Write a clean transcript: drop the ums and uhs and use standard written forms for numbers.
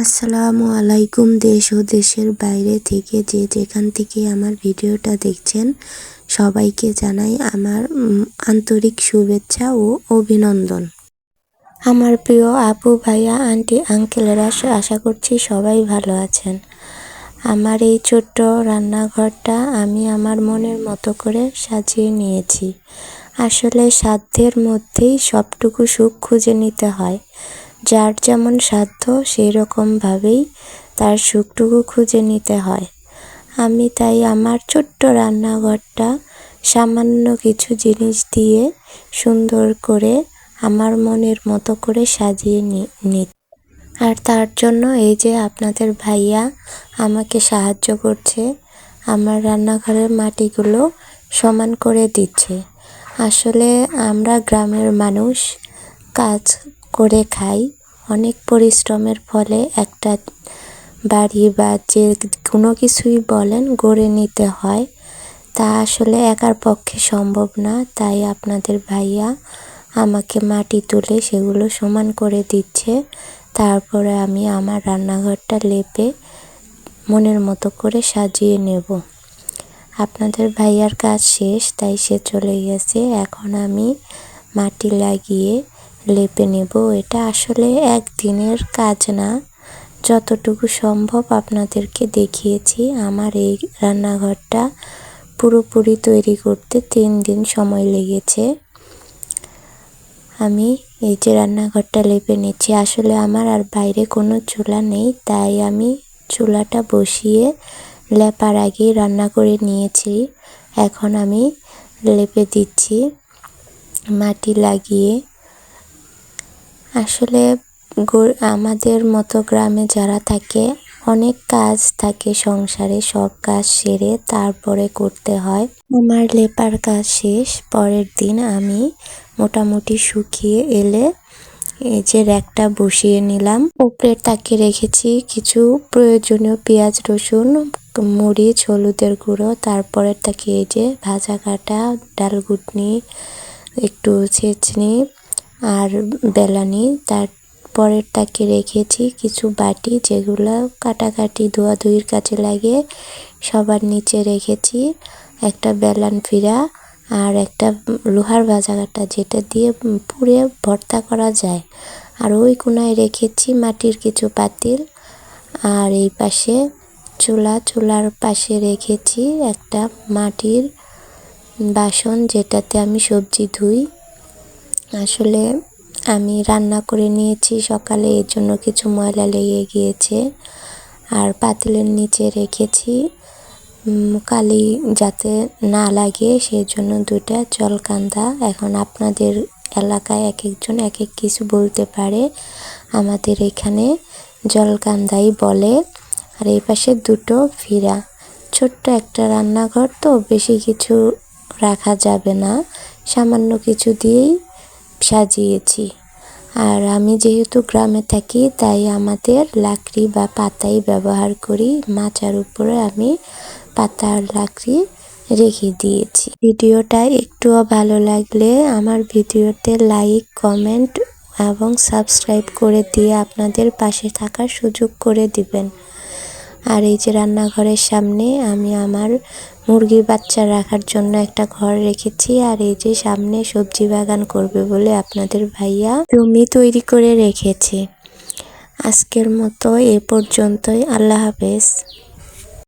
আসসালামু আলাইকুম। দেশ ও দেশের বাইরে থেকে যে যেখান থেকে আমার ভিডিওটা দেখছেন সবাইকে জানাই আমার আন্তরিক শুভেচ্ছা ও অভিনন্দন। আমার প্রিয় আপু ভাইয়া আন্টি আঙ্কেলেরা আশা করছি সবাই ভালো আছেন। আমার এই ছোট্ট রান্নাঘরটা আমি আমার মনের মতো করে সাজিয়ে নিয়েছি। আসলে সাধ্যের মধ্যেই সবটুকু সুখ খুঁজে নিতে হয়। যার যেমন সাধ্য সেই রকমভাবেই তার সুখটুকু খুঁজে নিতে হয়। আমি তাই আমার ছোট্ট রান্নাঘরটা সামান্য কিছু জিনিস দিয়ে সুন্দর করে আমার মনের মতো করে সাজিয়ে নি। আর তার জন্য এই যে আপনাদের ভাইয়া আমাকে সাহায্য করছে, আমার রান্নাঘরের মাটিগুলো সমান করে দিচ্ছে। আসলে আমরা গ্রামের মানুষ, কাজ করে খাই, অনেক পরিশ্রমের ফলে একটা বাড়ি বা যে কোনো কিছুই বলেন গড়ে নিতে হয়। তা আসলে একার পক্ষে সম্ভব না। তাই আপনাদের ভাইয়া আমাকে মাটি তুলে সেগুলো সমান করে দিচ্ছে। তারপরে আমি আমার রান্নাঘরটা লেপে মনের মতো করে সাজিয়ে নেব। আপনাদের ভাইয়ার কাজ শেষ, তাই সে চলে গেছে। এখন আমি মাটি লাগিয়ে লেপে নেব। এটা আসলে একদিনের কাজ না, যতটুকু সম্ভব আপনাদেরকে দেখিয়েছি। আমার এই রান্নাঘরটা পুরোপুরি তৈরি করতে 3 দিন সময় লেগেছে। আমি এই যে রান্নাঘরটা লেপে নিচ্ছি। আসলে আমার আর বাইরে কোনো চুলা নেই, তাই আমি চুলাটা বসিয়ে লেপার আগেই রান্না করে নিয়েছি। এখন আমি লেপে দিচ্ছি মাটি লাগিয়ে। আসলে আমাদের মতো গ্রামে যারা থাকে, অনেক কাজ থাকে সংসারে, সব কাজ সেরে তারপরে করতে হয়। আমার লেপার কাজ শেষ। পরের দিন আমি মোটামুটি শুকিয়ে এলে এই যে র্যাকটা বসিয়ে নিলাম। উপরের তাকে রেখেছি কিছু প্রয়োজনীয় পেঁয়াজ, রসুন, মরিচ, হলুদের গুঁড়ো। তারপরের তাকে এই যে ভাজা কাটা, ডাল ঘুটনি, একটু ছেঁচনি আর বেলানি। তারপরের তাকে রেখেছি কিছু বাটি যেগুলো কাটাকাটি ধোয়াধুয়ির কাজে লাগে। সবার নিচে রেখেছি একটা বেলান ফিরা আর একটা লোহার ভাজা কাটা, যেটা দিয়ে পুড়ে ভর্তা করা যায়। আর ওই কোনায় রেখেছি মাটির কিছু পাতিল। আর এই পাশে চুলার পাশে রেখেছি একটা মাটির বাসন, যেটাতে আমি সবজি ধুই। আসলে আমি রান্না করে নিয়েছি সকালে, এর জন্য কিছু ময়লা লেগে গিয়েছে। আর পাতিলের নিচে রেখেছি কালি যাতে না লাগে সেই জন্য 2টা জলকান্দা। এখন আপনাদের এলাকায় এক একজন এক এক কিছু বলতে পারে, আমাদের এখানে জলকান্দাই বলে। আর এই পাশে 2টো ফিরা। ছোট্ট একটা রান্নাঘর তো, বেশি কিছু রাখা যাবে না, সামান্য কিছু দিয়েই সাজিয়েছি। আর আমি যেহেতু গ্রামে থাকি, তাই আমাদের লাকড়ি বা পাতাই ব্যবহার করি। মাচার উপরে আমি পাতা আর লাকড়ি রেখে দিয়েছি। ভিডিওটা একটুও ভালো লাগলে আমার ভিডিওতে লাইক, কমেন্ট এবং সাবস্ক্রাইব করে দিয়ে আপনাদের পাশে থাকার সুযোগ করে দিবেন। আর এই যে রান্নাঘরের সামনে আমি আমার মুরগির বাচ্চা রাখার জন্য একটা ঘর রেখেছি। আর এই যে সামনে সবজি বাগান করবে বলে আপনাদের ভাইয়া জমি তৈরি করে রেখেছে। আজকের মতো এ পর্যন্তই। আল্লাহ হাফেজ।